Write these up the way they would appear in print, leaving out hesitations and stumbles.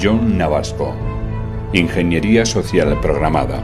Jon Nabasco. Ingeniería social programada.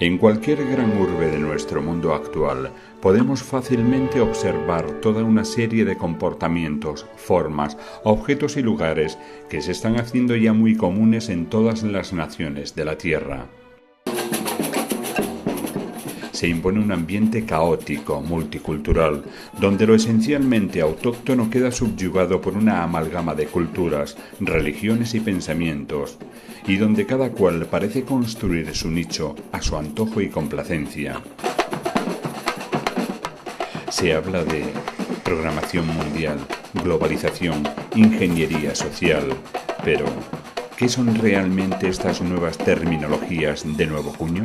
En cualquier gran urbe de nuestro mundo actual podemos fácilmente observar toda una serie de comportamientos, formas, objetos y lugares que se están haciendo ya muy comunes en todas las naciones de la Tierra. Se impone un ambiente caótico, multicultural, donde lo esencialmente autóctono queda subyugado por una amalgama de culturas, religiones y pensamientos, y donde cada cual parece construir su nicho a su antojo y complacencia. Se habla de programación mundial, globalización, ingeniería social, pero ¿qué son realmente estas nuevas terminologías de nuevo cuño?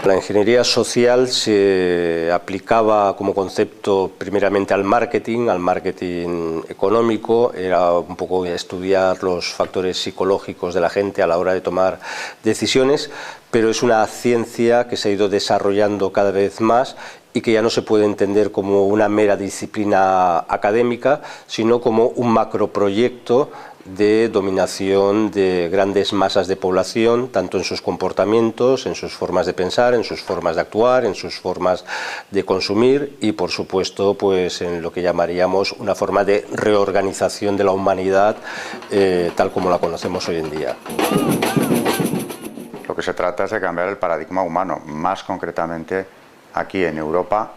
La ingeniería social se aplicaba como concepto primeramente al marketing económico, era un poco estudiar los factores psicológicos de la gente a la hora de tomar decisiones, pero es una ciencia que se ha ido desarrollando cada vez más y que ya no se puede entender como una mera disciplina académica, sino como un macroproyecto de dominación de grandes masas de población, tanto en sus comportamientos, en sus formas de pensar, en sus formas de actuar, en sus formas de consumir y, por supuesto, pues en lo que llamaríamos una forma de reorganización de la humanidad tal como la conocemos hoy en día. Lo que se trata es de cambiar el paradigma humano, más concretamente aquí en Europa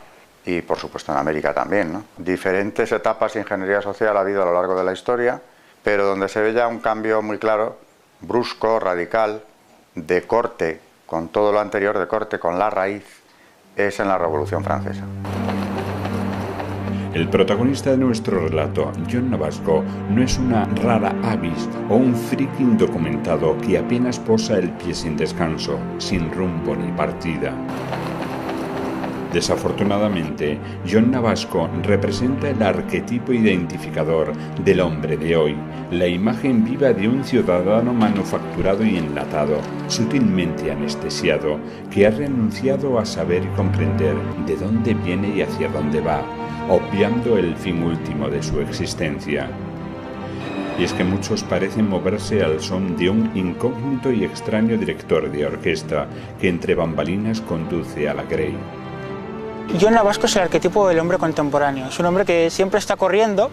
y, por supuesto, en América también, ¿no? Diferentes etapas de ingeniería social ha habido a lo largo de la historia, pero donde se ve ya un cambio muy claro, brusco, radical, de corte con todo lo anterior, de corte con la raíz, es en la Revolución Francesa. El protagonista de nuestro relato, Jon Nabasco, no es una rara avis o un friki indocumentado que apenas posa el pie sin descanso, sin rumbo ni partida. Desafortunadamente, Jon Nabasco representa el arquetipo identificador del hombre de hoy, la imagen viva de un ciudadano manufacturado y enlatado, sutilmente anestesiado, que ha renunciado a saber y comprender de dónde viene y hacia dónde va, obviando el fin último de su existencia. Y es que muchos parecen moverse al son de un incógnito y extraño director de orquesta que entre bambalinas conduce a la Grey. Jon Nabasco es el arquetipo del hombre contemporáneo. Es un hombre que siempre está corriendo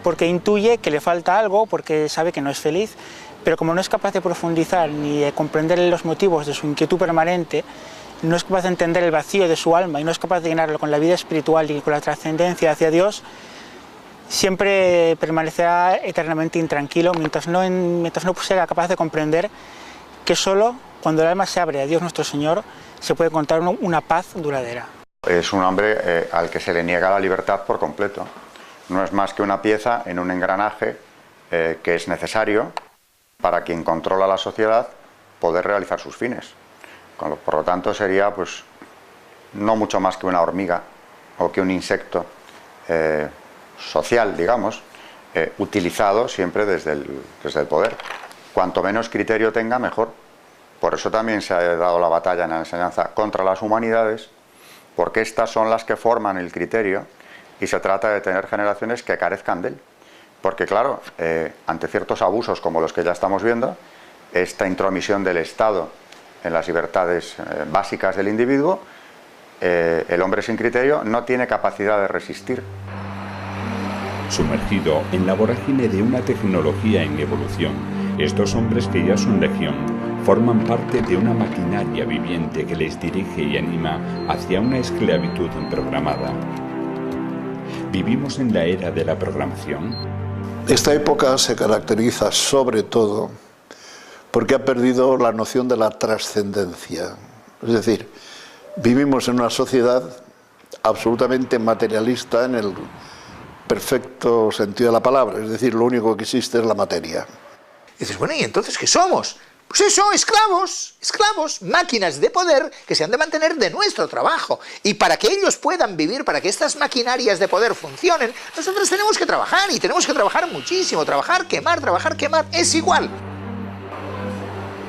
porque intuye que le falta algo, porque sabe que no es feliz, pero como no es capaz de profundizar ni de comprender los motivos de su inquietud permanente, no es capaz de entender el vacío de su alma y no es capaz de llenarlo con la vida espiritual y con la trascendencia hacia Dios, siempre permanecerá eternamente intranquilo mientras no sea capaz de comprender que solo cuando el alma se abre a Dios nuestro Señor se puede encontrar una paz duradera. Es un hombre al que se le niega la libertad por completo. No es más que una pieza en un engranaje que es necesario para quien controla la sociedad poder realizar sus fines. Por lo tanto sería pues no mucho más que una hormiga o que un insecto social, digamos, utilizado siempre desde el poder. Cuanto menos criterio tenga, mejor. Por eso también se ha dado la batalla en la enseñanza contra las humanidades, porque estas son las que forman el criterio y se trata de tener generaciones que carezcan de él. Porque claro, ante ciertos abusos como los que ya estamos viendo, esta intromisión del Estado en las libertades básicas del individuo, el hombre sin criterio no tiene capacidad de resistir. Sumergido en la vorágine de una tecnología en evolución, estos hombres que ya son legión forman parte de una maquinaria viviente que les dirige y anima hacia una esclavitud programada. ¿Vivimos en la era de la programación? Esta época se caracteriza sobre todo porque ha perdido la noción de la trascendencia. Es decir, vivimos en una sociedad absolutamente materialista en el perfecto sentido de la palabra, es decir, lo único que existe es la materia. Y dices, bueno, ¿y entonces qué somos? Pues eso, esclavos, máquinas de poder que se han de mantener de nuestro trabajo. Y para que ellos puedan vivir, para que estas maquinarias de poder funcionen, nosotros tenemos que trabajar, y tenemos que trabajar muchísimo. Trabajar, quemar, es igual.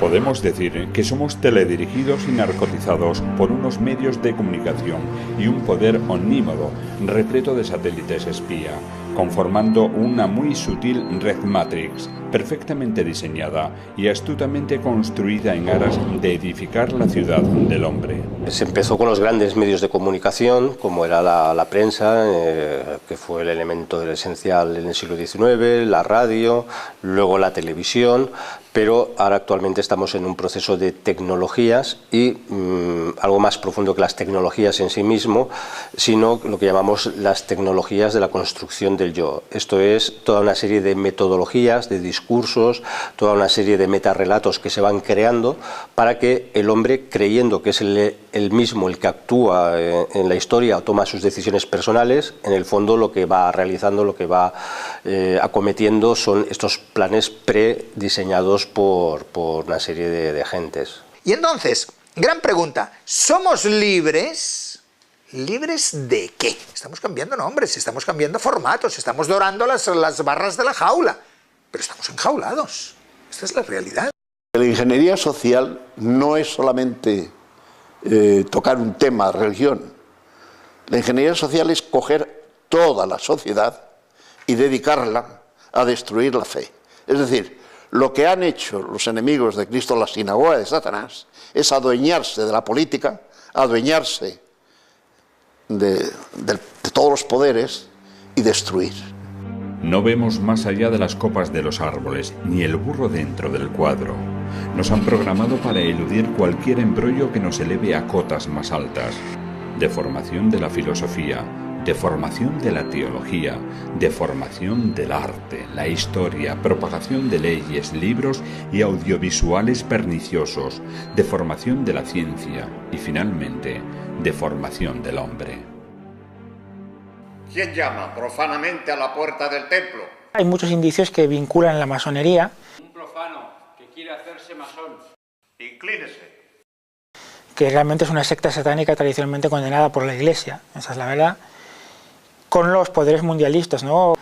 Podemos decir que somos teledirigidos y narcotizados por unos medios de comunicación y un poder omnímodo, repleto de satélites espía, conformando una muy sutil red matrix, perfectamente diseñada y astutamente construida en aras de edificar la ciudad del hombre. Se empezó con los grandes medios de comunicación, como era la prensa, que fue el elemento esencial en el siglo XIX, la radio, luego la televisión, pero ahora actualmente estamos en un proceso de tecnologías y algo más profundo que las tecnologías en sí mismo, sino lo que llamamos las tecnologías de la construcción del yo. Esto es toda una serie de metodologías, de discursos, toda una serie de metarrelatos que se van creando para que el hombre, creyendo que es el mismo el que actúa en la historia o toma sus decisiones personales, en el fondo lo que va realizando, lo que va acometiendo son estos planes prediseñados por una serie de gentes. Y entonces, gran pregunta, ¿somos libres? ¿Libres de qué? Estamos cambiando nombres, estamos cambiando formatos, estamos dorando las barras de la jaula, pero estamos enjaulados. Esta es la realidad. La ingeniería social no es solamente tocar un tema, religión. La ingeniería social es coger toda la sociedad y dedicarla a destruir la fe. Es decir, lo que han hecho los enemigos de Cristo, la sinagoga de Satanás, es adueñarse de la política, adueñarse de todos los poderes y destruir. No vemos más allá de las copas de los árboles, ni el burro dentro del cuadro. Nos han programado para eludir cualquier embrollo que nos eleve a cotas más altas. Deformación de la filosofía, deformación de la teología, deformación del arte, la historia, propagación de leyes, libros y audiovisuales perniciosos, deformación de la ciencia y, finalmente, deformación del hombre. ¿Quién llama profanamente a la puerta del templo? Hay muchos indicios que vinculan la masonería. Un profano que quiere hacerse masón. Inclínese. Que realmente es una secta satánica tradicionalmente condenada por la Iglesia, esa es la verdad, con los poderes mundialistas, ¿no?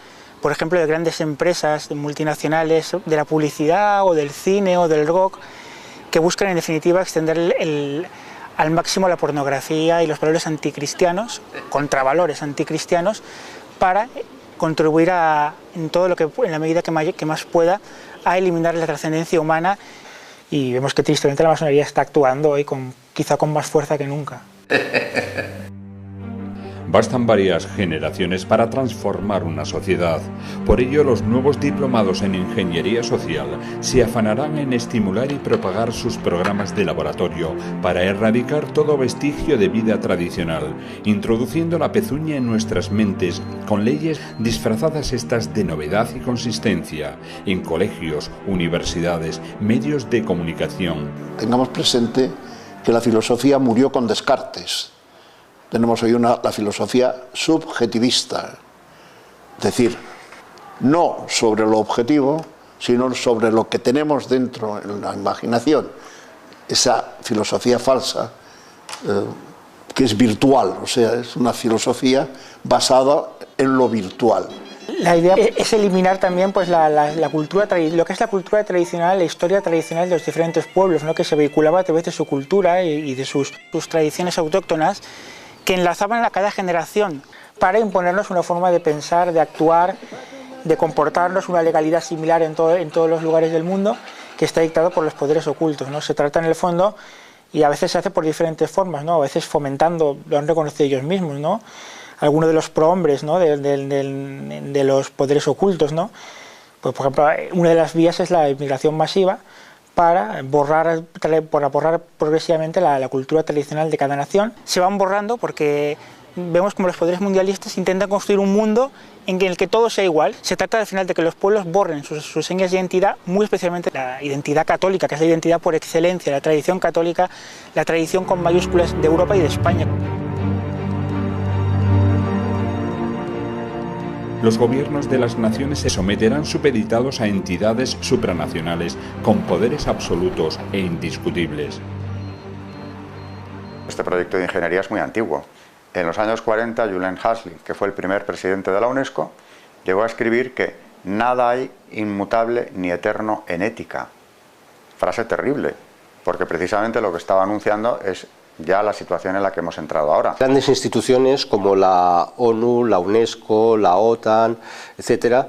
Por ejemplo, de grandes empresas multinacionales de la publicidad o del cine o del rock, que buscan en definitiva extender al máximo la pornografía y los valores anticristianos, contravalores anticristianos, para contribuir en todo lo que, en la medida que más pueda, a eliminar la trascendencia humana. Y vemos que tristemente la masonería está actuando hoy quizá con más fuerza que nunca. Bastan varias generaciones para transformar una sociedad. Por ello, los nuevos diplomados en Ingeniería Social se afanarán en estimular y propagar sus programas de laboratorio para erradicar todo vestigio de vida tradicional, introduciendo la pezuña en nuestras mentes con leyes disfrazadas estas de novedad y consistencia en colegios, universidades, medios de comunicación. Tengamos presente que la filosofía murió con Descartes. Tenemos hoy la filosofía subjetivista, es decir, no sobre lo objetivo, sino sobre lo que tenemos dentro en la imaginación. Esa filosofía falsa, que es virtual, o sea, es una filosofía basada en lo virtual. La idea es eliminar también pues, la cultura, lo que es la cultura tradicional, la historia tradicional de los diferentes pueblos, ¿no? Que se vehiculaba a través de su cultura y de sus tradiciones autóctonas, que enlazaban a cada generación para imponernos una forma de pensar, de actuar, de comportarnos, una legalidad similar en todos los lugares del mundo, que está dictado por los poderes ocultos, ¿no? Se trata en el fondo, y a veces se hace por diferentes formas, ¿no? A veces fomentando, lo han reconocido ellos mismos, ¿no? Algunos de los prohombres, ¿no? de los poderes ocultos, ¿no? Pues, por ejemplo, una de las vías es la inmigración masiva, para borrar progresivamente la cultura tradicional de cada nación. Se van borrando porque vemos como los poderes mundialistas intentan construir un mundo en el que todo sea igual. Se trata al final de que los pueblos borren sus señas de identidad, muy especialmente la identidad católica, que es la identidad por excelencia, la tradición católica, la tradición con mayúsculas de Europa y de España. Los gobiernos de las naciones se someterán supeditados a entidades supranacionales con poderes absolutos e indiscutibles. Este proyecto de ingeniería es muy antiguo. En los años 40, Julian Huxley, que fue el primer presidente de la UNESCO, llegó a escribir que nada hay inmutable ni eterno en ética. Frase terrible, porque precisamente lo que estaba anunciando es ya la situación en la que hemos entrado ahora. Grandes instituciones como la ONU, la UNESCO, la OTAN, etcétera,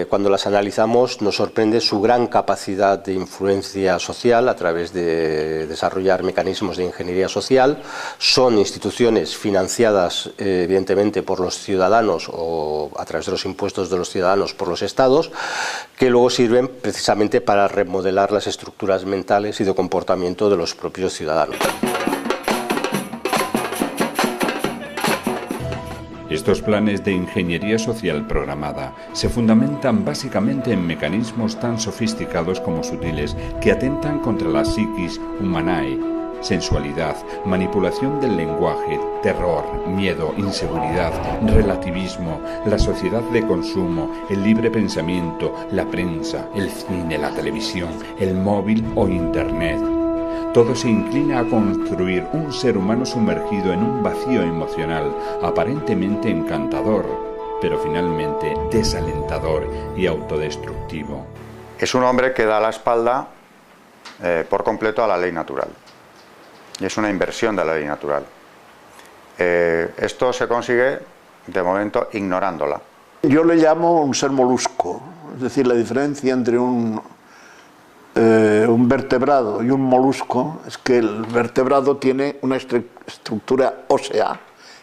cuando las analizamos nos sorprende su gran capacidad de influencia social a través de desarrollar mecanismos de ingeniería social. Son instituciones financiadas evidentemente por los ciudadanos o a través de los impuestos de los ciudadanos por los estados, que luego sirven precisamente para remodelar las estructuras mentales y de comportamiento de los propios ciudadanos. Estos planes de ingeniería social programada se fundamentan básicamente en mecanismos tan sofisticados como sutiles que atentan contra la psiquis humanae, sensualidad, manipulación del lenguaje, terror, miedo, inseguridad, relativismo, la sociedad de consumo, el libre pensamiento, la prensa, el cine, la televisión, el móvil o internet. Todo se inclina a construir un ser humano sumergido en un vacío emocional aparentemente encantador, pero finalmente desalentador y autodestructivo. Es un hombre que da la espalda por completo a la ley natural. Y es una inversión de la ley natural. Esto se consigue, de momento, ignorándola. Yo le llamo un ser molusco, es decir, la diferencia entre un vertebrado y un molusco es que el vertebrado tiene una estructura ósea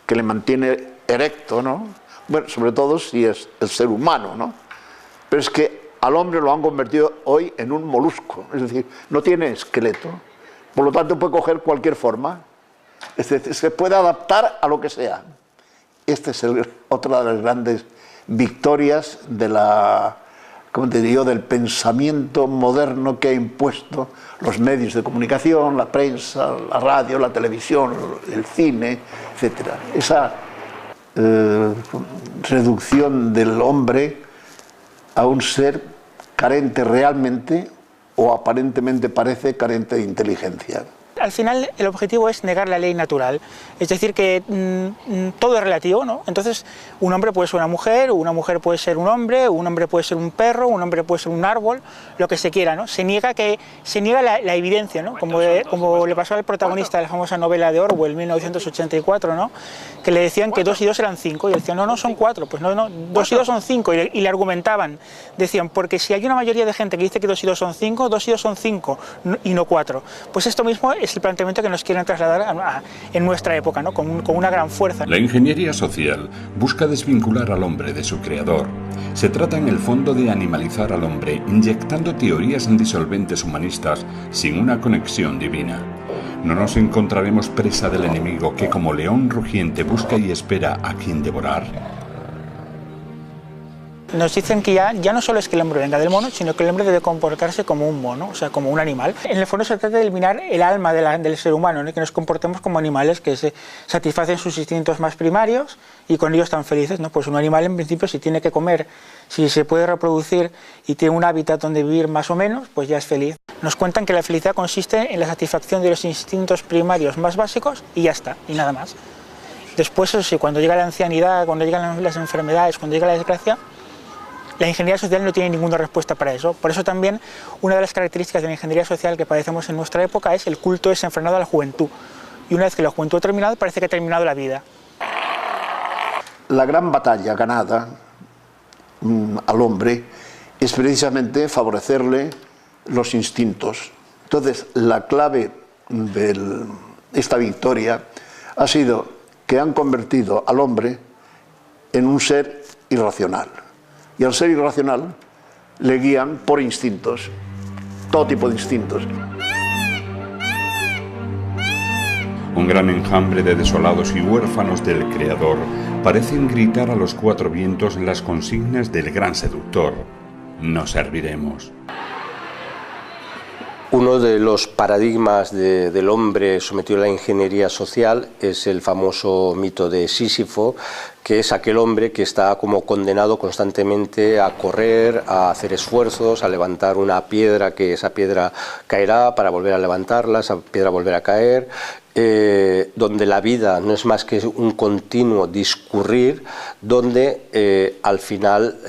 que le mantiene erecto, ¿no? Bueno, sobre todo si es el ser humano, ¿no? Pero es que al hombre lo han convertido hoy en un molusco, es decir, no tiene esqueleto, por lo tanto puede coger cualquier forma, es decir, se puede adaptar a lo que sea. Esta es otra de las grandes victorias de como te digo, del pensamiento moderno que ha impuesto los medios de comunicación, la prensa, la radio, la televisión, el cine, etc. Esa reducción del hombre a un ser carente realmente, o aparentemente parece carente de inteligencia. Al final el objetivo es negar la ley natural, es decir que todo es relativo, ¿no? Entonces un hombre puede ser una mujer puede ser un hombre puede ser un perro, un hombre puede ser un árbol, lo que se quiera, ¿no? Se niega la evidencia, ¿no? Como le pasó al protagonista de la famosa novela de Orwell, 1984, ¿no? Que le decían que 2 y 2 eran 5 y él decía, no, son 4, pues no, 2 y 2 son 5 y le argumentaban, decían, porque si hay una mayoría de gente que dice que 2 y 2 son 5, 2 y 2 son 5 y no 4, pues esto mismo es el planteamiento que nos quieren trasladar en nuestra época, ¿no? con una gran fuerza. La ingeniería social busca desvincular al hombre de su creador. Se trata en el fondo de animalizar al hombre, inyectando teorías disolventes humanistas sin una conexión divina. No nos encontraremos presa del enemigo que como león rugiente busca y espera a quien devorar. Nos dicen que ya no solo es que el hombre venga del mono, sino que el hombre debe comportarse como un mono, o sea, como un animal. En el fondo se trata de eliminar el alma del ser humano, ¿no? Que nos comportemos como animales que se satisfacen sus instintos más primarios y con ellos están felices, ¿no? Pues un animal en principio si tiene que comer, si se puede reproducir y tiene un hábitat donde vivir más o menos, pues ya es feliz. Nos cuentan que la felicidad consiste en la satisfacción de los instintos primarios más básicos y ya está, y nada más. Después, eso sí, cuando llega la ancianidad, cuando llegan las enfermedades, cuando llega la desgracia, la ingeniería social no tiene ninguna respuesta para eso. Por eso también una de las características de la ingeniería social que padecemos en nuestra época es el culto desenfrenado a la juventud. Y una vez que la juventud ha terminado, parece que ha terminado la vida. La gran batalla ganada al hombre es precisamente favorecerle los instintos. Entonces, la clave de esta victoria ha sido que han convertido al hombre en un ser irracional. Y al ser irracional le guían por instintos, todo tipo de instintos. Un gran enjambre de desolados y huérfanos del Creador parecen gritar a los cuatro vientos las consignas del gran seductor: no serviremos. Uno de los paradigmas del hombre sometido a la ingeniería social es el famoso mito de Sísifo, que es aquel hombre que está como condenado constantemente a correr, a hacer esfuerzos, a levantar una piedra, que esa piedra caerá para volver a levantarla, esa piedra volver a caer, donde la vida no es más que un continuo discurrir, donde al final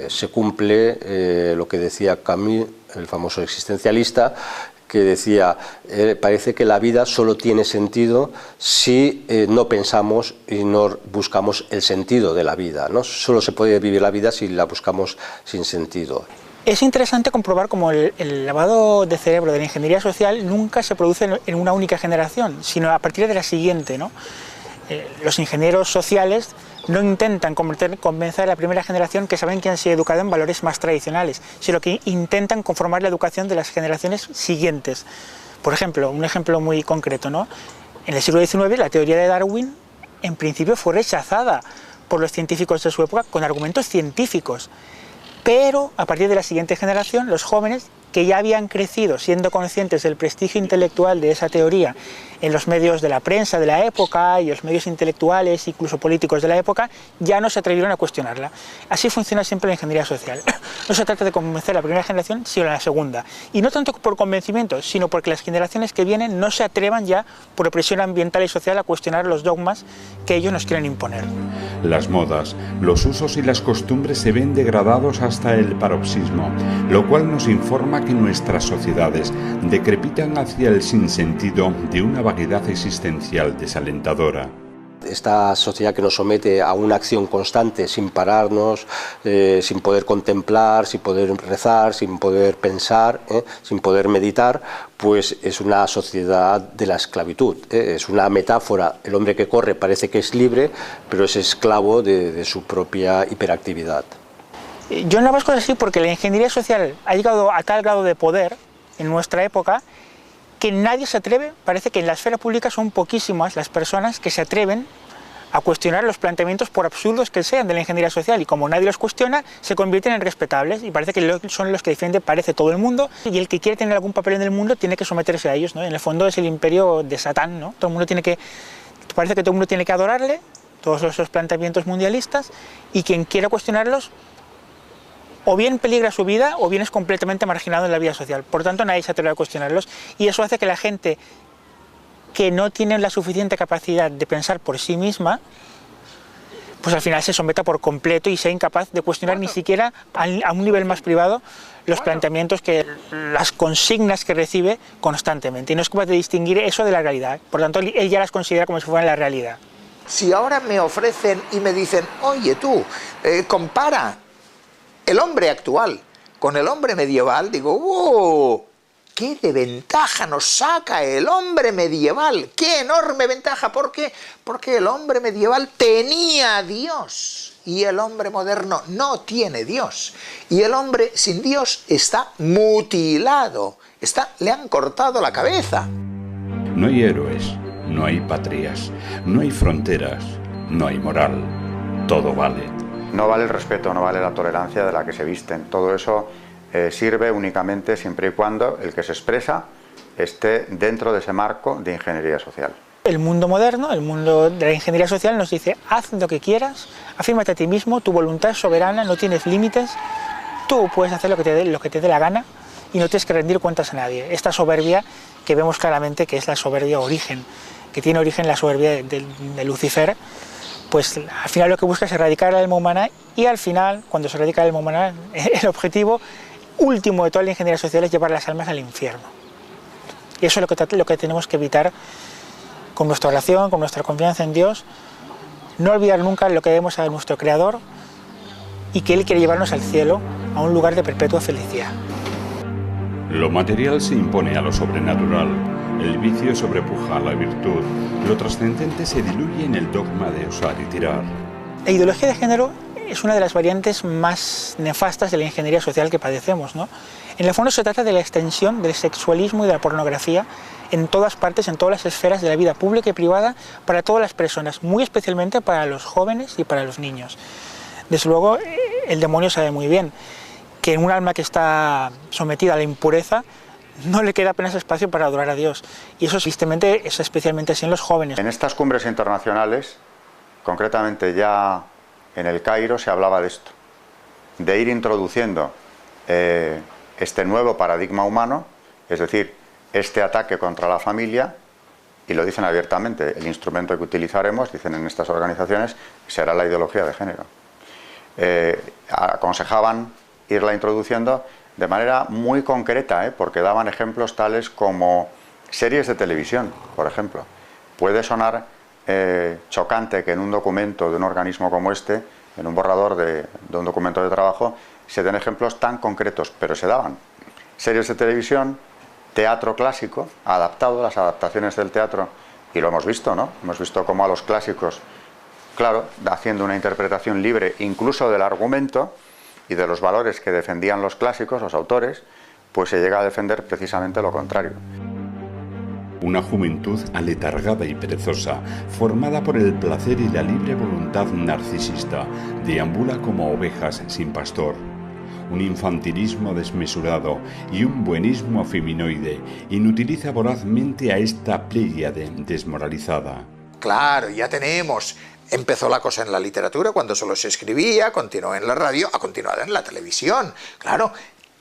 se cumple lo que decía Camus, el famoso existencialista, que decía, parece que la vida solo tiene sentido si no pensamos y no buscamos el sentido de la vida, ¿no? Solo se puede vivir la vida si la buscamos sin sentido. Es interesante comprobar cómo el lavado de cerebro de la ingeniería social nunca se produce en una única generación, sino a partir de la siguiente, ¿no? Los ingenieros sociales no intentan convencer a la primera generación que saben que han sido educados en valores más tradicionales, sino que intentan conformar la educación de las generaciones siguientes. Por ejemplo, un ejemplo muy concreto, ¿no? En el siglo XIX la teoría de Darwin en principio fue rechazada por los científicos de su época con argumentos científicos, pero a partir de la siguiente generación los jóvenes que ya habían crecido siendo conscientes del prestigio intelectual de esa teoría en los medios de la prensa de la época y los medios intelectuales, incluso políticos de la época, ya no se atrevieron a cuestionarla. Así funciona siempre la ingeniería social. No se trata de convencer a la primera generación, sino a la segunda. Y no tanto por convencimiento, sino porque las generaciones que vienen no se atrevan ya, por presión ambiental y social, a cuestionar los dogmas que ellos nos quieren imponer. Las modas, los usos y las costumbres se ven degradados hasta el paroxismo, lo cual nos informa que nuestras sociedades decrepitan hacia el sinsentido de una vaguedad existencial desalentadora. Esta sociedad que nos somete a una acción constante sin pararnos, sin poder contemplar, sin poder rezar, sin poder pensar, sin poder meditar, pues es una sociedad de la esclavitud. Es una metáfora. El hombre que corre parece que es libre, pero es esclavo de su propia hiperactividad. Yo en la Vasco es así porque la ingeniería social ha llegado a tal grado de poder en nuestra época que nadie se atreve, parece que en la esfera pública son poquísimas las personas que se atreven a cuestionar los planteamientos, por absurdos que sean, de la ingeniería social, y como nadie los cuestiona, se convierten en respetables y parece que son los que defiende todo el mundo, y el que quiere tener algún papel en el mundo tiene que someterse a ellos, ¿no? En el fondo es el imperio de Satán, ¿no? Parece que todo el mundo tiene que adorarle, todos esos planteamientos mundialistas, y quien quiera cuestionarlos o bien peligra su vida o bien es completamente marginado en la vida social. Por tanto, nadie se atreve a cuestionarlos y eso hace que la gente que no tiene la suficiente capacidad de pensar por sí misma, pues al final se someta por completo y sea incapaz de cuestionar ni siquiera a un nivel más privado los planteamientos, las consignas que recibe constantemente. Y no es capaz de distinguir eso de la realidad. Por tanto, él ya las considera como si fueran la realidad. Si ahora me ofrecen y me dicen, oye tú, compara el hombre actual con el hombre medieval, digo, ¡wow! ¿Qué de ventaja nos saca el hombre medieval? ¡Qué enorme ventaja! ¿Por qué? Porque el hombre medieval tenía a Dios y el hombre moderno no tiene Dios. Y el hombre sin Dios está mutilado, le han cortado la cabeza. No hay héroes, no hay patrias, no hay fronteras, no hay moral. Todo vale. No vale el respeto, no vale la tolerancia de la que se visten. Todo eso sirve únicamente siempre y cuando el que se expresa esté dentro de ese marco de ingeniería social. El mundo moderno, el mundo de la ingeniería social nos dice: haz lo que quieras, afírmate a ti mismo, tu voluntad es soberana, no tienes límites, tú puedes hacer lo que te dé la gana y no tienes que rendir cuentas a nadie. Esta soberbia que vemos claramente que es la soberbia origen, que tiene origen en la soberbia de Lucifer, pues al final lo que busca es erradicar el alma humana, y al final, cuando se erradica el alma humana, el objetivo último de toda la ingeniería social es llevar las almas al infierno. Y eso es lo que tenemos que evitar con nuestra oración, con nuestra confianza en Dios. No olvidar nunca lo que debemos a nuestro Creador y que Él quiere llevarnos al cielo, a un lugar de perpetua felicidad. Lo material se impone a lo sobrenatural, el vicio sobrepuja a la virtud, lo trascendente se diluye en el dogma de usar y tirar. La ideología de género es una de las variantes más nefastas de la ingeniería social que padecemos, ¿no? En el fondo se trata de la extensión del sexualismo y de la pornografía en todas partes, en todas las esferas de la vida pública y privada, para todas las personas, muy especialmente para los jóvenes y para los niños. Desde luego, el demonio sabe muy bien que en un alma que está sometida a la impureza no le queda apenas espacio para adorar a Dios. Y eso tristemente es especialmente así en los jóvenes. En estas cumbres internacionales, concretamente ya en el Cairo, se hablaba de esto, de ir introduciendo este nuevo paradigma humano, es decir, este ataque contra la familia, y lo dicen abiertamente: el instrumento que utilizaremos, dicen en estas organizaciones, será la ideología de género. Aconsejaban irla introduciendo de manera muy concreta, porque daban ejemplos tales como series de televisión, por ejemplo. Puede sonar chocante que en un documento de un organismo como este, en un borrador de un documento de trabajo, se den ejemplos tan concretos, pero se daban. Series de televisión, teatro clásico, adaptado, las adaptaciones del teatro, y lo hemos visto, ¿no? Hemos visto cómo a los clásicos, claro, haciendo una interpretación libre incluso del argumento y de los valores que defendían los clásicos, los autores, pues se llega a defender precisamente lo contrario. Una juventud aletargada y perezosa, formada por el placer y la libre voluntad narcisista, deambula como ovejas sin pastor. Un infantilismo desmesurado y un buenismo feminoide inutiliza vorazmente a esta pléyade desmoralizada. Claro, ya tenemos. Empezó la cosa en la literatura cuando solo se escribía, continuó en la radio, ha continuado en la televisión. Claro,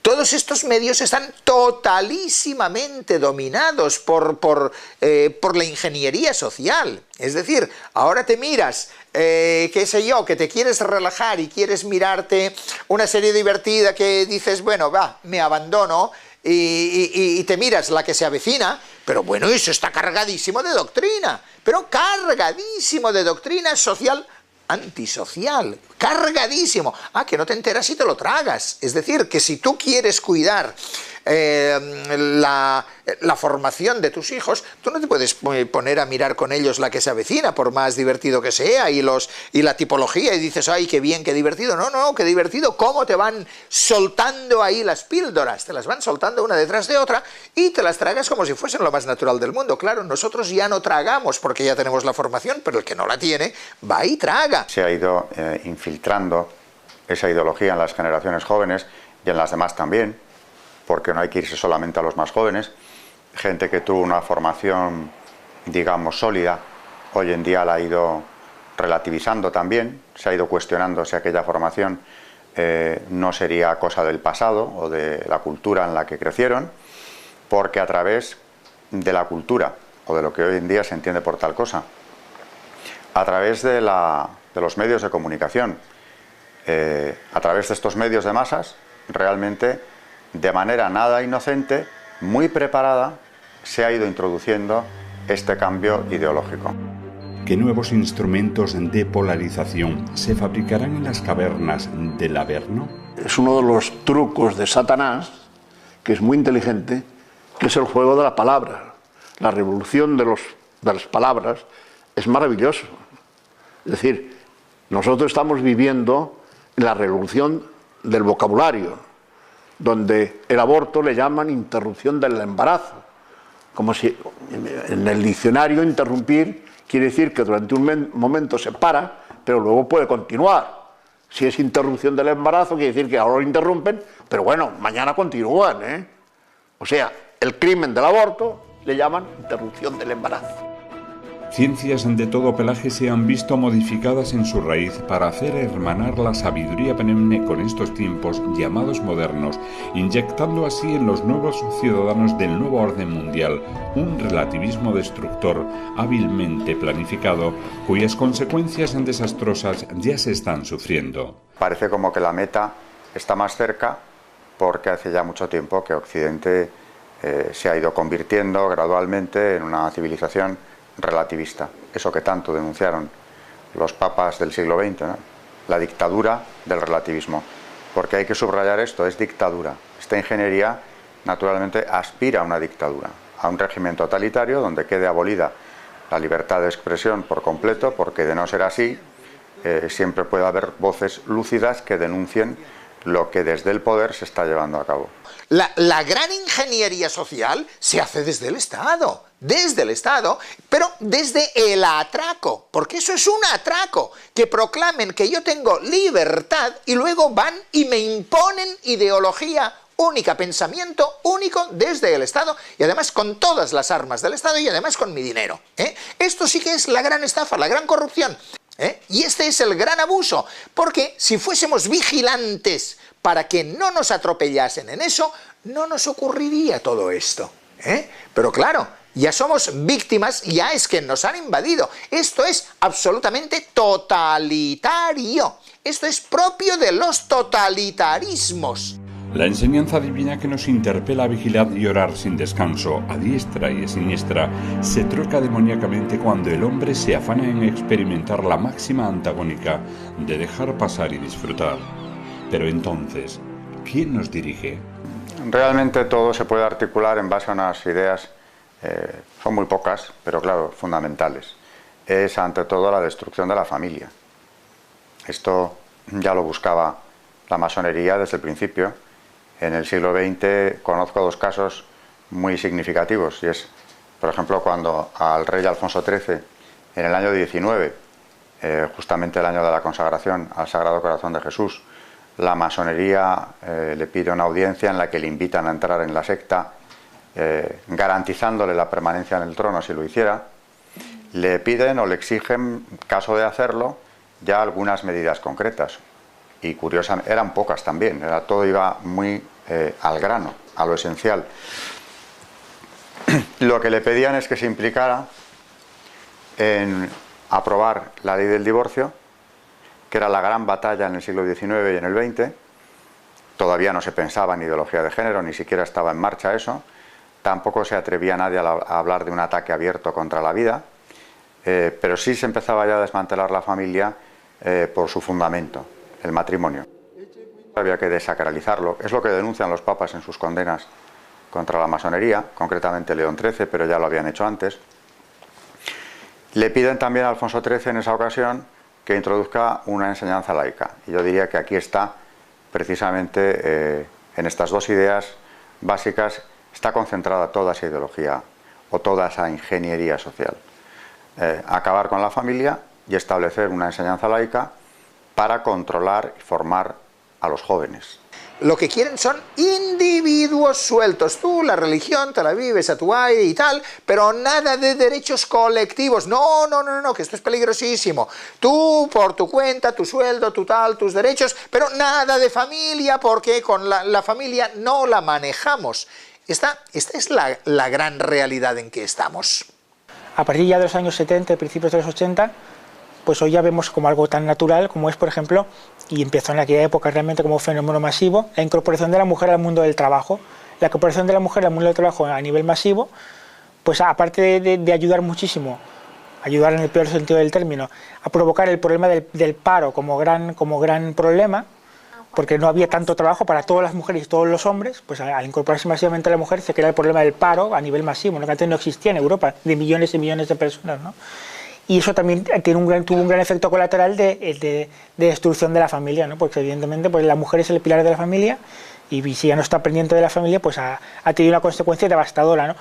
todos estos medios están totalísimamente dominados por la ingeniería social. Es decir, ahora te miras, qué sé yo, que te quieres relajar y quieres mirarte una serie divertida que dices, bueno, va, me abandono, y te miras la que se avecina, pero bueno, eso está cargadísimo de doctrina, pero cargadísimo de doctrina social antisocial, cargadísimo. Que no te enteras y te lo tragas. Es decir, que si tú quieres cuidar la formación de tus hijos, tú no te puedes poner a mirar con ellos la que se avecina, por más divertido que sea, y la tipología, y dices, ay, qué bien, qué divertido. No, qué divertido, cómo te van soltando ahí las píldoras, te las van soltando una detrás de otra, y te las tragas como si fuesen lo más natural del mundo. Claro, nosotros ya no tragamos porque ya tenemos la formación, pero el que no la tiene, va y traga. Se ha ido infiltrando esa ideología en las generaciones jóvenes y en las demás también, porque no hay que irse solamente a los más jóvenes. Gente que tuvo una formación, digamos, sólida, hoy en día la ha ido relativizando también, se ha ido cuestionando si aquella formación no sería cosa del pasado o de la cultura en la que crecieron, porque a través de la cultura, o de lo que hoy en día se entiende por tal cosa, a través de los medios de comunicación, a través de estos medios de masas, realmente, de manera nada inocente, muy preparada, se ha ido introduciendo este cambio ideológico. ¿Qué nuevos instrumentos de polarización se fabricarán en las cavernas del Averno? Es uno de los trucos de Satanás, que es muy inteligente, que es el juego de la palabra. La revolución de las palabras es maravilloso. Es decir, nosotros estamos viviendo la revolución del vocabulario, donde el aborto le llaman interrupción del embarazo, como si en el diccionario interrumpir quiere decir que durante un momento se para, pero luego puede continuar. Si es interrupción del embarazo, quiere decir que ahora lo interrumpen, pero bueno, mañana continúan, ¿eh? O sea, el crimen del aborto le llaman interrupción del embarazo. Ciencias de todo pelaje se han visto modificadas en su raíz para hacer hermanar la sabiduría perenne con estos tiempos llamados modernos, inyectando así en los nuevos ciudadanos del nuevo orden mundial un relativismo destructor hábilmente planificado, cuyas consecuencias desastrosas ya se están sufriendo. Parece como que la meta está más cerca porque hace ya mucho tiempo que Occidente se ha ido convirtiendo gradualmente en una civilización relativista, eso que tanto denunciaron los papas del siglo XX, ¿no? La dictadura del relativismo, porque hay que subrayar esto, es dictadura. Esta ingeniería naturalmente aspira a una dictadura, a un régimen totalitario donde quede abolida la libertad de expresión por completo, porque de no ser así siempre puede haber voces lúcidas que denuncien lo que desde el poder se está llevando a cabo. La gran ingeniería social se hace desde el Estado, pero desde el atraco, porque eso es un atraco, que proclamen que yo tengo libertad y luego van y me imponen ideología única, pensamiento único desde el Estado y además con todas las armas del Estado y además con mi dinero. Esto sí que es la gran estafa, la gran corrupción. Y este es el gran abuso, porque si fuésemos vigilantes para que no nos atropellasen en eso, no nos ocurriría todo esto. Pero claro, ya somos víctimas, ya es que nos han invadido. Esto es absolutamente totalitario. Esto es propio de los totalitarismos. La enseñanza divina que nos interpela a vigilar y orar sin descanso, a diestra y a siniestra, se troca demoníacamente cuando el hombre se afana en experimentar la máxima antagónica de dejar pasar y disfrutar. Pero entonces, ¿quién nos dirige? Realmente todo se puede articular en base a unas ideas, son muy pocas, pero claro, fundamentales. Es ante todo la destrucción de la familia. Esto ya lo buscaba la masonería desde el principio. En el siglo XX conozco dos casos muy significativos, y es, por ejemplo, cuando al rey Alfonso XIII, en el año 19, justamente el año de la consagración al Sagrado Corazón de Jesús, la masonería le pide una audiencia en la que le invitan a entrar en la secta, garantizándole la permanencia en el trono si lo hiciera. Le piden o le exigen, caso de hacerlo, ya algunas medidas concretas. Y curiosamente, eran pocas también, todo iba muy al grano, a lo esencial. Lo que le pedían es que se implicara en aprobar la ley del divorcio, que era la gran batalla en el siglo XIX y en el XX. Todavía no se pensaba en ideología de género, ni siquiera estaba en marcha eso. Tampoco se atrevía nadie a hablar de un ataque abierto contra la vida, pero sí se empezaba ya a desmantelar la familia por su fundamento, el matrimonio. Había que desacralizarlo, es lo que denuncian los papas en sus condenas contra la masonería, concretamente León XIII, pero ya lo habían hecho antes. Le piden también a Alfonso XIII en esa ocasión que introduzca una enseñanza laica, y yo diría que aquí está precisamente en estas dos ideas básicas está concentrada toda esa ideología o toda esa ingeniería social. Acabar con la familia y establecer una enseñanza laica para controlar y formar a los jóvenes. Lo que quieren son individuos sueltos. Tú la religión te la vives a tu aire y tal, pero nada de derechos colectivos. No, que esto es peligrosísimo. Tú por tu cuenta, tu sueldo, tu tal, tus derechos, pero nada de familia, porque con la familia no la manejamos. Esta es la gran realidad en que estamos. A partir ya de los años 70, principios de los 80, pues hoy ya vemos como algo tan natural como es, por ejemplo, y empezó en aquella época realmente como fenómeno masivo, la incorporación de la mujer al mundo del trabajo. La incorporación de la mujer al mundo del trabajo a nivel masivo, pues aparte de ayudar muchísimo, ayudar en el peor sentido del término, a provocar el problema del paro como gran problema, porque no había tanto trabajo para todas las mujeres y todos los hombres, pues al incorporarse masivamente a la mujer se crea el problema del paro a nivel masivo, ¿no? Que antes no existía en Europa, de millones y millones de personas, ¿no? Y eso también tuvo un gran efecto colateral de destrucción de la familia, ¿no? Porque evidentemente pues, la mujer es el pilar de la familia y si ya no está pendiente de la familia, pues ha tenido una consecuencia devastadora, ¿no?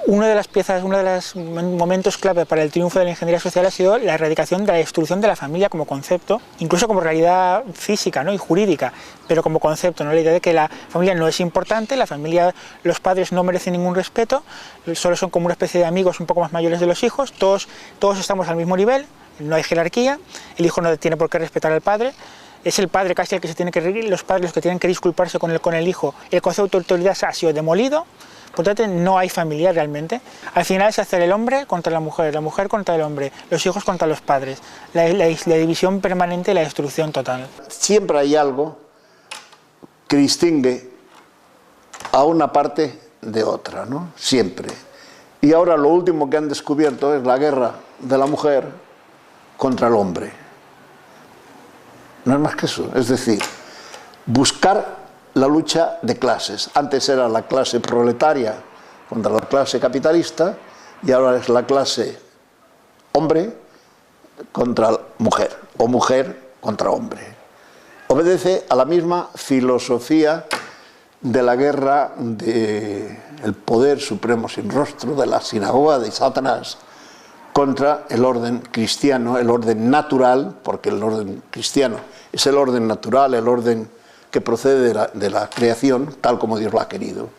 Una de las piezas, uno de los momentos clave para el triunfo de la ingeniería social ha sido la erradicación de la destrucción de la familia como concepto, incluso como realidad física, ¿no? Y jurídica, pero como concepto, ¿no? La idea de que la familia no es importante, la familia, los padres no merecen ningún respeto, solo son como una especie de amigos un poco más mayores de los hijos, todos estamos al mismo nivel, no hay jerarquía, el hijo no tiene por qué respetar al padre, es el padre casi el que se tiene que reír, los padres los que tienen que disculparse con el hijo, el concepto de autoridad ha sido demolido. Por tanto, no hay familia realmente. Al final se hace el hombre contra la mujer contra el hombre, los hijos contra los padres. La división permanente y la destrucción total. Siempre hay algo que distingue a una parte de otra, ¿no? Siempre. Y ahora lo último que han descubierto es la guerra de la mujer contra el hombre. No es más que eso. Es decir, buscar la lucha de clases. Antes era la clase proletaria contra la clase capitalista y ahora es la clase hombre contra mujer o mujer contra hombre. Obedece a la misma filosofía de la guerra del poder supremo sin rostro, de la sinagoga de Satanás, contra el orden cristiano, el orden natural, porque el orden cristiano es el orden natural, el orden que procede de la creación tal como Dios lo ha querido.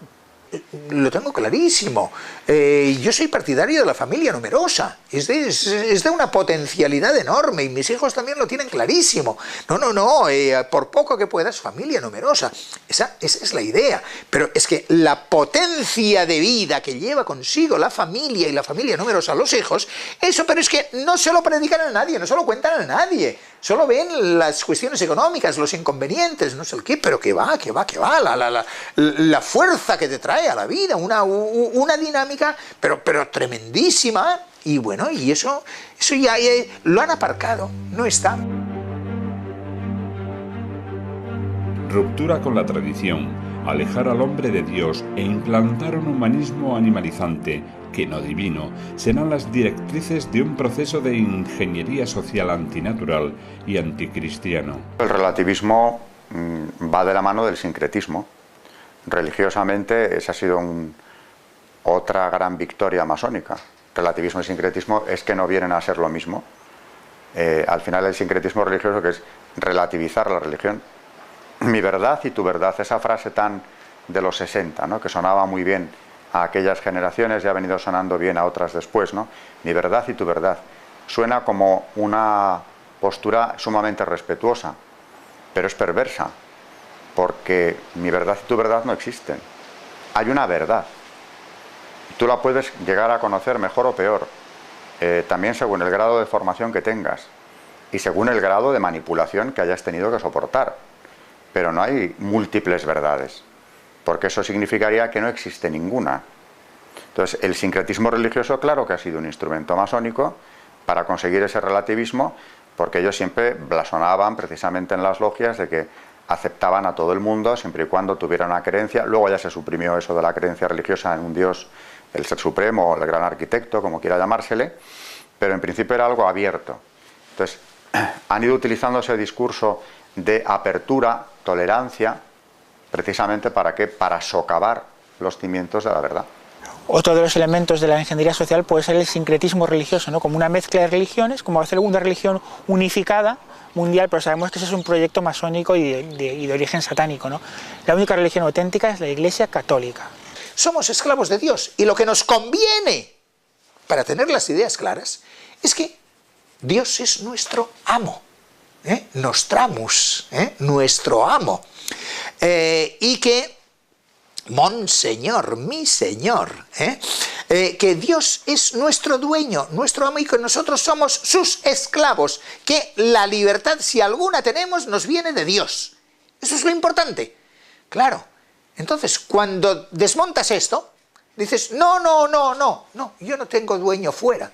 Lo tengo clarísimo. Yo soy partidario de la familia numerosa. Es de una potencialidad enorme y mis hijos también lo tienen clarísimo. No, por poco que puedas, familia numerosa. Esa es la idea. Pero es que la potencia de vida que lleva consigo la familia y la familia numerosa, los hijos, eso, pero es que no se lo predican a nadie, no se lo cuentan a nadie. Solo ven las cuestiones económicas, los inconvenientes, no sé el qué, pero que va, la fuerza que te trae a la vida, una dinámica, pero tremendísima, y bueno, y eso ya lo han aparcado, no está. Ruptura con la tradición, alejar al hombre de Dios e implantar un humanismo animalizante, que no divino, serán las directrices de un proceso de ingeniería social antinatural y anticristiano. El relativismo va de la mano del sincretismo. Religiosamente esa ha sido otra gran victoria masónica. Relativismo y sincretismo es que no vienen a ser lo mismo. Al final el sincretismo religioso, que es relativizar la religión. Mi verdad y tu verdad, esa frase tan de los 60, ¿no? Que sonaba muy bien a aquellas generaciones y ha venido sonando bien a otras después, ¿no? Mi verdad y tu verdad. Suena como una postura sumamente respetuosa, pero es perversa, porque mi verdad y tu verdad no existen. Hay una verdad. Tú la puedes llegar a conocer mejor o peor, también según el grado de formación que tengas y según el grado de manipulación que hayas tenido que soportar. Pero no hay múltiples verdades, porque eso significaría que no existe ninguna. Entonces, el sincretismo religioso, claro que ha sido un instrumento masónico para conseguir ese relativismo, porque ellos siempre blasonaban precisamente en las logias de que aceptaban a todo el mundo siempre y cuando tuviera una creencia. Luego ya se suprimió eso de la creencia religiosa en un Dios, el Ser Supremo, el Gran Arquitecto, como quiera llamársele, pero en principio era algo abierto. Entonces, han ido utilizando ese discurso de apertura, tolerancia, precisamente ¿para qué? Para socavar los cimientos de la verdad. Otro de los elementos de la ingeniería social puede ser el sincretismo religioso, ¿no? Como una mezcla de religiones, como hacer una religión unificada, mundial, pero sabemos que ese es un proyecto masónico y de origen satánico, ¿no? La única religión auténtica es la Iglesia católica. Somos esclavos de Dios y lo que nos conviene para tener las ideas claras es que Dios es nuestro amo. Nostramus, nuestro amo, y que Monseñor, mi Señor, que Dios es nuestro dueño, nuestro amo, y que nosotros somos sus esclavos, que la libertad, si alguna tenemos, nos viene de Dios. Eso es lo importante. Claro, entonces cuando desmontas esto, dices, no, yo no tengo dueño fuera.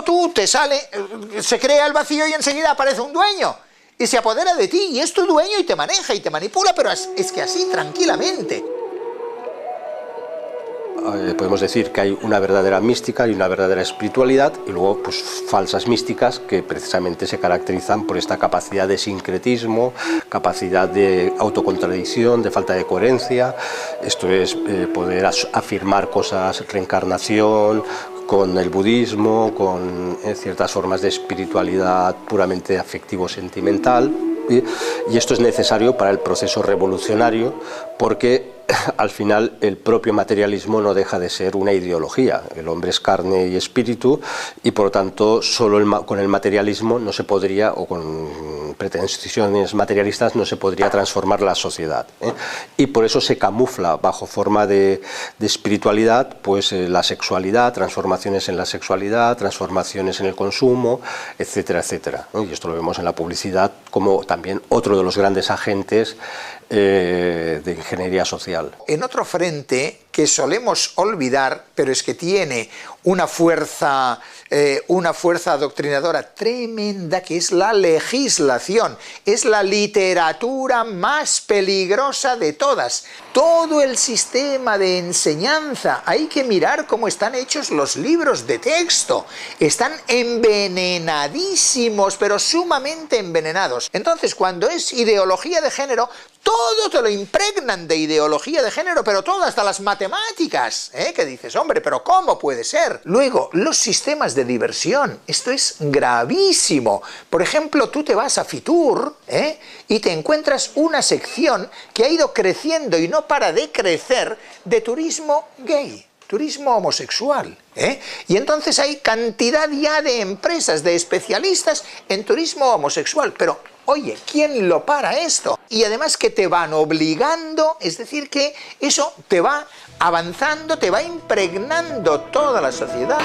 Tú te sale, se crea el vacío y enseguida aparece un dueño. y se apodera de ti y es tu dueño y te maneja y te manipula, pero es que así, tranquilamente. Podemos decir que hay una verdadera mística y una verdadera espiritualidad, y luego pues falsas místicas que precisamente se caracterizan por esta capacidad de sincretismo, capacidad de autocontradicción, de falta de coherencia. Esto es poder afirmar cosas, reencarnación, con el budismo, con ciertas formas de espiritualidad puramente afectivo-sentimental. Y esto es necesario para el proceso revolucionario, porque al final el propio materialismo no deja de ser una ideología. El hombre es carne y espíritu, y por lo tanto solo con el materialismo no se podría, o con pretensiones materialistas no se podría transformar la sociedad, ¿eh? Y por eso se camufla bajo forma de espiritualidad pues la sexualidad, transformaciones en la sexualidad, transformaciones en el consumo, etcétera, etcétera, ¿no? Y esto lo vemos en la publicidad como también otro de los grandes agentes de ingeniería social. En otro frente que solemos olvidar, pero es que tiene una fuerza adoctrinadora tremenda, que es la legislación. Es la literatura más peligrosa de todas. Todo el sistema de enseñanza, hay que mirar cómo están hechos los libros de texto. Están envenenadísimos, pero sumamente envenenados. Entonces, cuando es ideología de género, todo te lo impregnan de ideología de género, pero todo, hasta las matemáticas, ¿eh? Que dices, hombre, pero ¿cómo puede ser? Luego, los sistemas de diversión, esto es gravísimo. Por ejemplo, tú te vas a Fitur, ¿eh? Y te encuentras una sección que ha ido creciendo y no para de crecer, de turismo gay, turismo homosexual, ¿eh? Y entonces hay cantidad ya de empresas, de especialistas en turismo homosexual, pero oye, ¿quién lo para esto? Y además que te van obligando, es decir, que eso te va avanzando, te va impregnando toda la sociedad.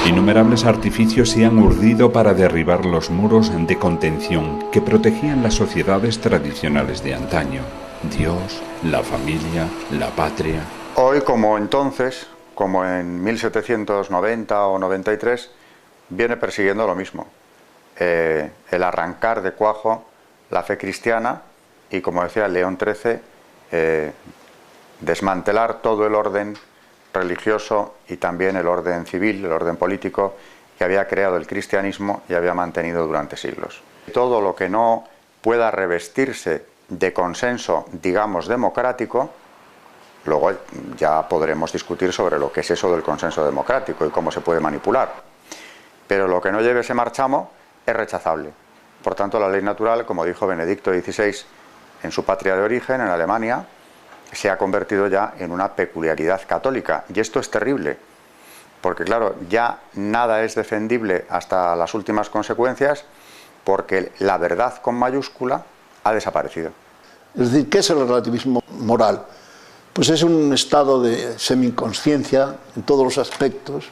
Innumerables artificios se han urdido para derribar los muros de contención que protegían las sociedades tradicionales de antaño. Dios, la familia, la patria. Hoy, como entonces, como en 1790 o 93, viene persiguiendo lo mismo. El arrancar de cuajo la fe cristiana y, como decía León XIII, desmantelar todo el orden religioso y también el orden civil, el orden político que había creado el cristianismo y había mantenido durante siglos. Todo lo que no pueda revestirse de consenso, digamos, democrático. Luego ya podremos discutir sobre lo que es eso del consenso democrático y cómo se puede manipular. Pero lo que no lleve ese marchamo es rechazable. Por tanto, la ley natural, como dijo Benedicto XVI en su patria de origen, en Alemania, se ha convertido ya en una peculiaridad católica. Y esto es terrible, porque claro, ya nada es defendible hasta las últimas consecuencias, porque la verdad con mayúscula ha desaparecido. Es decir, ¿qué es el relativismo moral? Pues es un estado de semi-inconsciencia en todos los aspectos.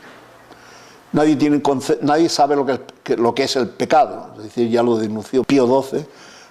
Nadie sabe lo que es el pecado. Es decir, ya lo denunció Pío XII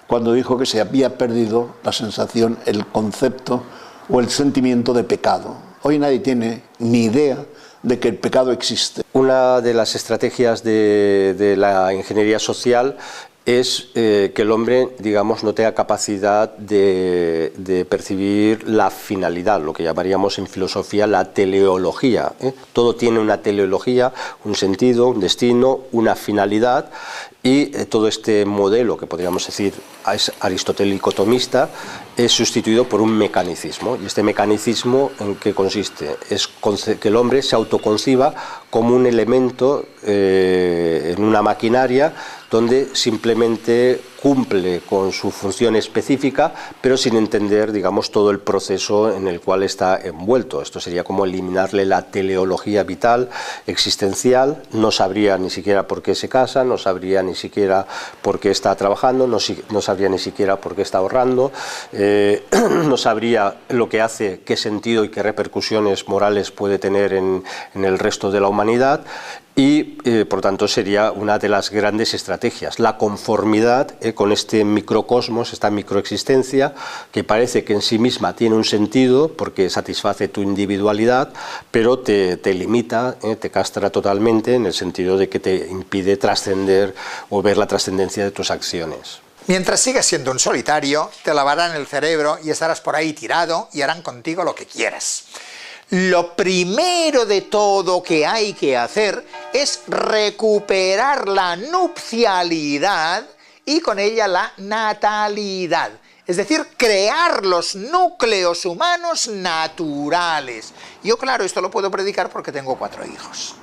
cuando dijo que se había perdido la sensación, el concepto o el sentimiento de pecado. Hoy nadie tiene ni idea de que el pecado existe. Una de las estrategias de la ingeniería social es que el hombre, digamos, no tenga capacidad de percibir la finalidad, lo que llamaríamos en filosofía la teleología, ¿eh? Todo tiene una teleología, un sentido, un destino, una finalidad, y todo este modelo, que podríamos decir es aristotélico tomista, es sustituido por un mecanicismo. Y este mecanicismo, ¿en qué consiste? Es que el hombre se autoconciba como un elemento en una maquinaria donde simplemente cumple con su función específica, pero sin entender, digamos, todo el proceso en el cual está envuelto. Esto sería como eliminarle la teleología vital, existencial. No sabría ni siquiera por qué se casa, no sabría ni siquiera por qué está trabajando, no sabría ni siquiera por qué está ahorrando, no sabría lo que hace, qué sentido y qué repercusiones morales puede tener en el resto de la humanidad. Y por tanto sería una de las grandes estrategias, la conformidad con este microcosmos, esta microexistencia, que parece que en sí misma tiene un sentido porque satisface tu individualidad, pero te limita, te castra totalmente en el sentido de que te impide trascender o ver la trascendencia de tus acciones. Mientras sigas siendo un solitario, te lavarán el cerebro y estarás por ahí tirado y harán contigo lo que quieras. Lo primero de todo que hay que hacer es recuperar la nupcialidad y con ella la natalidad. Es decir, crear los núcleos humanos naturales. Yo, claro, esto lo puedo predicar porque tengo 4 hijos.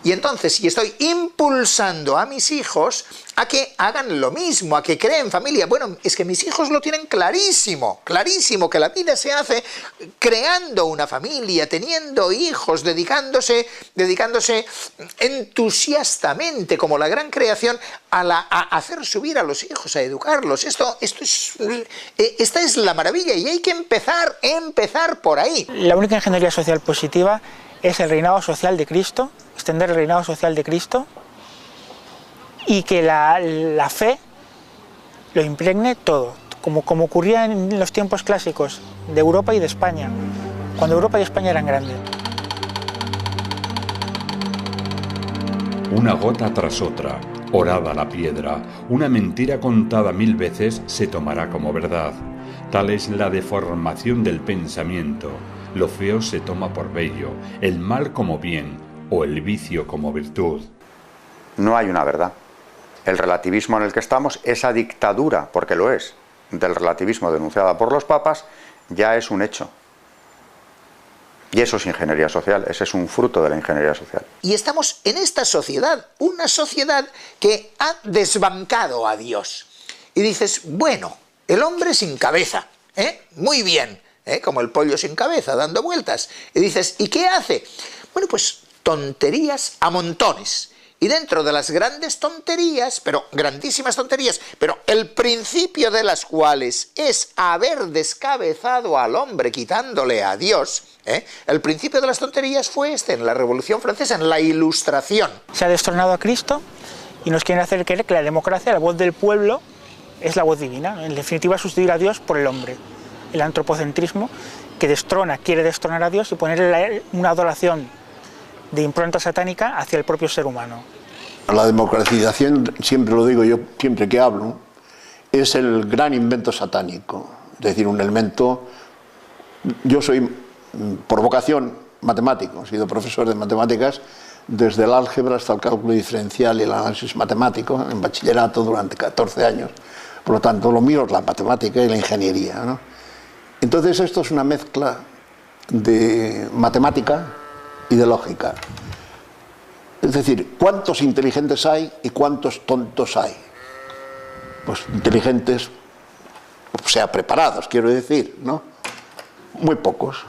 Y entonces, si estoy impulsando a mis hijos a que hagan lo mismo, a que creen familia, bueno, es que mis hijos lo tienen clarísimo, clarísimo, que la vida se hace creando una familia, teniendo hijos, dedicándose entusiastamente, como la gran creación, a hacer subir a los hijos, a educarlos. Esta es la maravilla y hay que empezar por ahí. La única ingeniería social positiva es el reinado social de Cristo, extender el reinado social de Cristo, y que la fe lo impregne todo, como ocurría en los tiempos clásicos de Europa y de España, cuando Europa y España eran grandes. Una gota tras otra, orada la piedra, una mentira contada 1000 veces se tomará como verdad. Tal es la deformación del pensamiento. Lo feo se toma por bello, el mal como bien o el vicio como virtud. No hay una verdad. El relativismo en el que estamos, esa dictadura, porque lo es, del relativismo denunciada por los papas, ya es un hecho. Y eso es ingeniería social, ese es un fruto de la ingeniería social. Y estamos en esta sociedad, una sociedad que ha desbancado a Dios. Y dices, bueno, el hombre sin cabeza, muy bien, como el pollo sin cabeza, dando vueltas. Y dices, ¿y qué hace? Bueno, pues tonterías a montones. Y dentro de las grandes tonterías, pero grandísimas tonterías, pero el principio de las cuales es haber descabezado al hombre quitándole a Dios, el principio de las tonterías fue en la Revolución Francesa, en la Ilustración. Se ha destronado a Cristo y nos quieren hacer creer que la democracia, la voz del pueblo, es la voz divina. En definitiva, sustituir a Dios por el hombre. El antropocentrismo que quiere destronar a Dios y ponerle una adoración de impronta satánica hacia el propio ser humano. La democratización, siempre lo digo yo, siempre que hablo, es el gran invento satánico. Es decir, un elemento... Yo soy, por vocación, matemático, he sido profesor de matemáticas desde el álgebra hasta el cálculo diferencial y el análisis matemático, en bachillerato durante 14 años. Por lo tanto, lo mío es la matemática y la ingeniería, ¿no? Entonces, esto es una mezcla de matemática y de lógica. Es decir, ¿cuántos inteligentes hay y cuántos tontos hay? Pues inteligentes, o sea, preparados, quiero decir, ¿no? Muy pocos.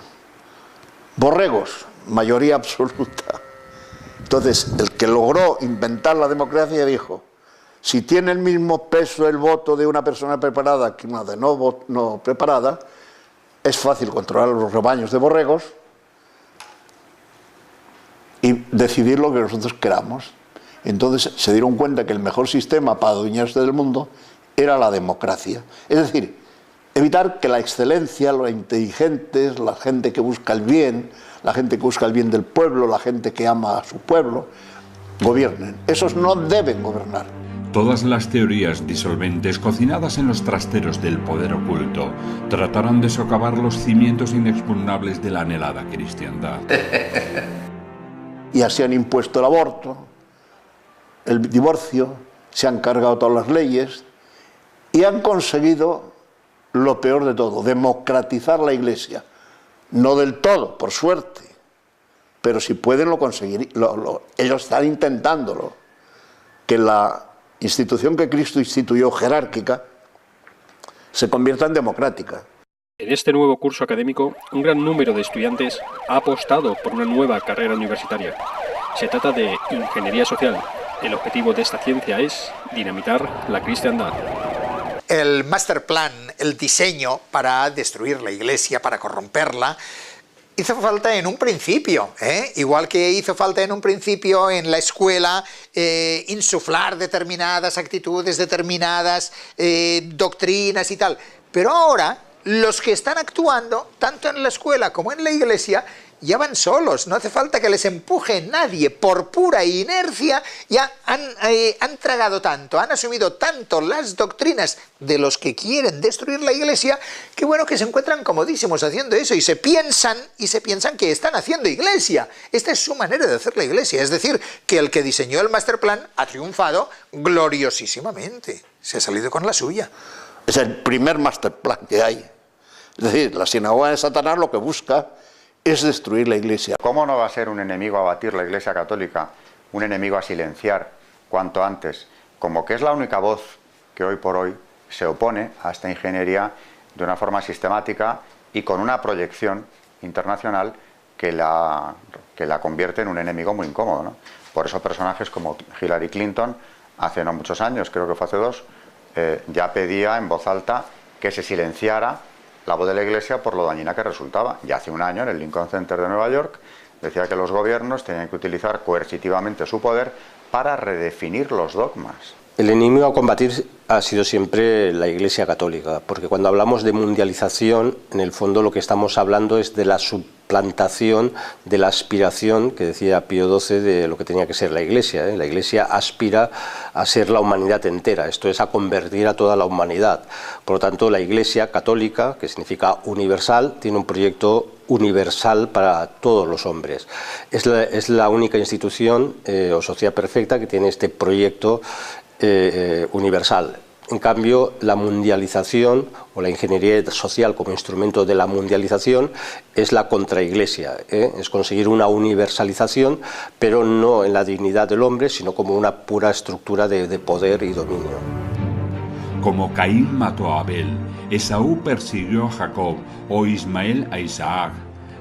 Borregos, mayoría absoluta. Entonces, el que logró inventar la democracia dijo, si tiene el mismo peso el voto de una persona preparada que una de no preparada, es fácil controlar los rebaños de borregos y decidir lo que nosotros queramos. Entonces se dieron cuenta que el mejor sistema para adueñarse del mundo era la democracia. Es decir, evitar que la excelencia, los inteligentes, la gente que busca el bien, la gente que busca el bien del pueblo, la gente que ama a su pueblo, gobiernen. Esos no deben gobernar. Todas las teorías disolventes cocinadas en los trasteros del poder oculto tratarán de socavar los cimientos inexpugnables de la anhelada cristiandad. Y así han impuesto el aborto, el divorcio, se han cargado todas las leyes y han conseguido lo peor de todo, democratizar la Iglesia. No del todo, por suerte, pero si pueden lo conseguir, ellos están intentándolo, que la institución que Cristo instituyó, jerárquica, se convierta en democrática. En este nuevo curso académico, un gran número de estudiantes ha apostado por una nueva carrera universitaria. Se trata de Ingeniería Social. El objetivo de esta ciencia es dinamitar la cristiandad. El master plan, el diseño para destruir la Iglesia, para corromperla, hizo falta en un principio, igual que hizo falta en un principio en la escuela insuflar determinadas actitudes, determinadas doctrinas y tal. Pero ahora los que están actuando, tanto en la escuela como en la iglesia, ya van solos, no hace falta que les empuje nadie, por pura inercia ya han tragado tanto, han asumido tanto las doctrinas de los que quieren destruir la iglesia, que bueno, que se encuentran comodísimos haciendo eso y se piensan que están haciendo iglesia. Esta es su manera de hacer la iglesia, es decir, que el que diseñó el masterplan ha triunfado gloriosísimamente, se ha salido con la suya. Es el primer masterplan que hay. Es decir, la sinagoga de Satanás lo que busca es destruir la Iglesia. ¿Cómo no va a ser un enemigo a batir la Iglesia Católica, un enemigo a silenciar cuanto antes, como que es la única voz que hoy por hoy se opone a esta ingeniería de una forma sistemática y con una proyección internacional que la convierte en un enemigo muy incómodo, ¿no? Por eso personajes como Hillary Clinton, hace no muchos años, creo que fue hace 2, ya pedía en voz alta que se silenciara la voz de la Iglesia por lo dañina que resultaba. Ya hace un año en el Lincoln Center de Nueva York decía que los gobiernos tenían que utilizar coercitivamente su poder para redefinir los dogmas. El enemigo a combatir ha sido siempre la Iglesia Católica, porque cuando hablamos de mundialización, en el fondo lo que estamos hablando es de la suplantación, de la aspiración que decía Pío XII de lo que tenía que ser la Iglesia. La Iglesia aspira a ser la humanidad entera, esto es a convertir a toda la humanidad. Por lo tanto, la Iglesia Católica, que significa universal, tiene un proyecto universal para todos los hombres. Es la única institución o sociedad perfecta que tiene este proyecto universal. En cambio, la mundialización o la ingeniería social como instrumento de la mundialización es la contraiglesia, es conseguir una universalización, pero no en la dignidad del hombre, sino como una pura estructura de poder y dominio. Como Caín mató a Abel, Esaú persiguió a Jacob o Ismael a Isaac,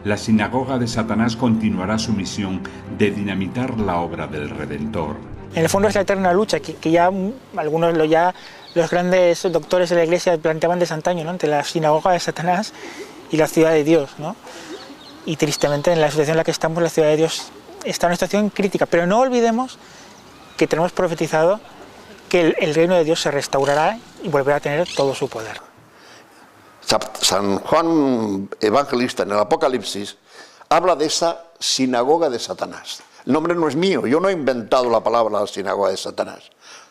la sinagoga de Satanás continuará su misión de dinamitar la obra del Redentor. En el fondo es la eterna lucha que ya algunos los grandes doctores de la Iglesia planteaban desde antaño, ¿no? Entre la sinagoga de Satanás y la ciudad de Dios, ¿no? Y tristemente en la situación en la que estamos, la ciudad de Dios está en una situación crítica, pero no olvidemos que tenemos profetizado que el reino de Dios se restaurará y volverá a tener todo su poder. San Juan Evangelista en el Apocalipsis habla de esa sinagoga de Satanás. El nombre no es mío, yo no he inventado la palabra sinagoga de Satanás.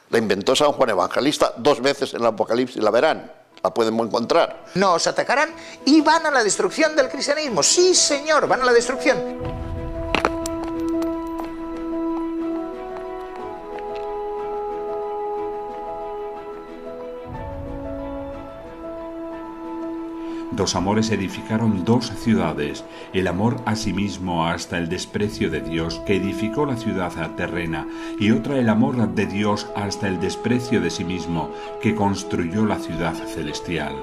La inventó San Juan Evangelista 2 veces en el Apocalipsis, la verán, la podemos encontrar. Nos atacarán y van a la destrucción del cristianismo. Sí, señor, van a la destrucción. Dos amores edificaron 2 ciudades, el amor a sí mismo hasta el desprecio de Dios que edificó la ciudad terrena, y otra el amor de Dios hasta el desprecio de sí mismo que construyó la ciudad celestial.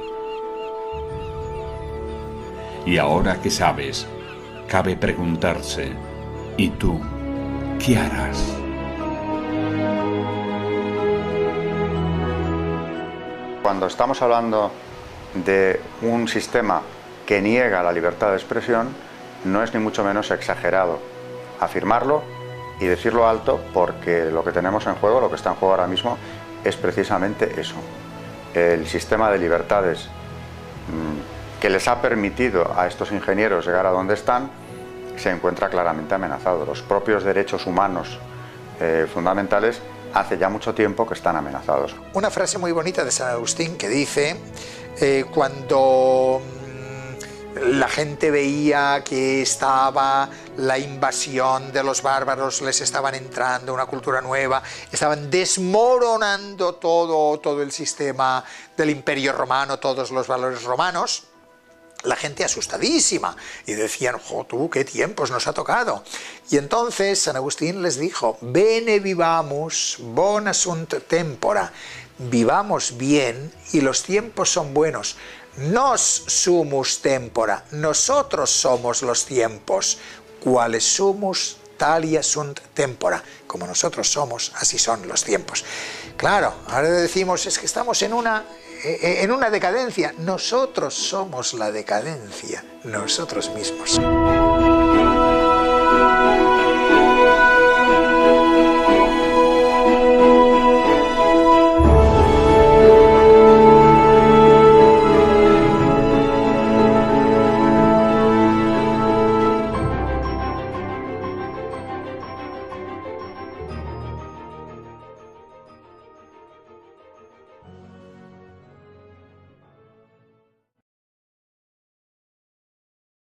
Y ahora que sabes, cabe preguntarse, ¿y tú qué harás? Cuando estamos hablando de un sistema que niega la libertad de expresión, no es ni mucho menos exagerado afirmarlo y decirlo alto, porque lo que tenemos en juego, lo que está en juego ahora mismo, es precisamente eso. El sistema de libertades que les ha permitido a estos ingenieros llegar a donde están, se encuentra claramente amenazado. Los propios derechos humanos fundamentales hace ya mucho tiempo que están amenazados. Una frase muy bonita de San Agustín que dice, cuando la gente veía que estaba la invasión de los bárbaros, les estaban entrando una cultura nueva, estaban desmoronando todo el sistema del Imperio Romano, todos los valores romanos, la gente asustadísima, y decían, ¡jo, tú, qué tiempos nos ha tocado! Y entonces San Agustín les dijo, bene vivamus, bona sunt tempora, vivamos bien y los tiempos son buenos. Nos sumus tempora, nosotros somos los tiempos. Quales sumus, talia sunt tempora. Como nosotros somos, así son los tiempos. Claro, ahora decimos, es que estamos en una en una decadencia. Nosotros somos la decadencia, nosotros mismos.